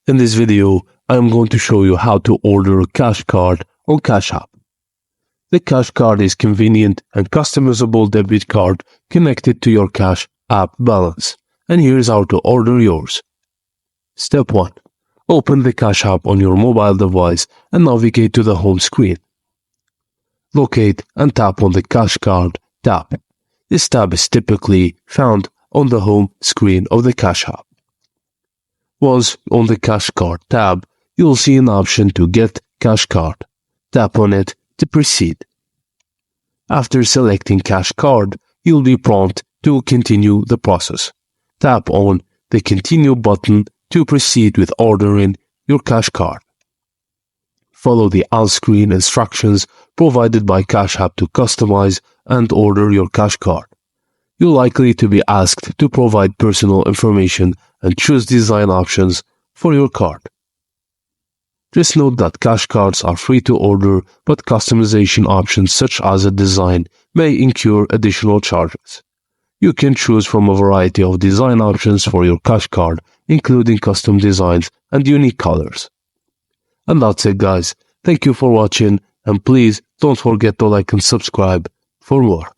In this video, I am going to show you how to order a cash card on Cash App. The cash card is convenient and customizable debit card connected to your Cash App balance. And here's how to order yours. Step 1. Open the Cash App on your mobile device and navigate to the home screen. Locate and tap on the Cash Card tab. This tab is typically found on the home screen of the Cash App. Once on the Cash Card tab, you'll see an option to Get Cash Card. Tap on it to proceed. After selecting Cash Card, you'll be prompted to continue the process. Tap on the Continue button to proceed with ordering your Cash Card. Follow the on-screen instructions provided by Cash App to customize and order your Cash Card. You're likely to be asked to provide personal information and choose design options for your card. Just note that cash cards are free to order, but customization options such as a design may incur additional charges. You can choose from a variety of design options for your cash card, including custom designs and unique colors. And that's it, guys. Thank you for watching, and please don't forget to like and subscribe for more.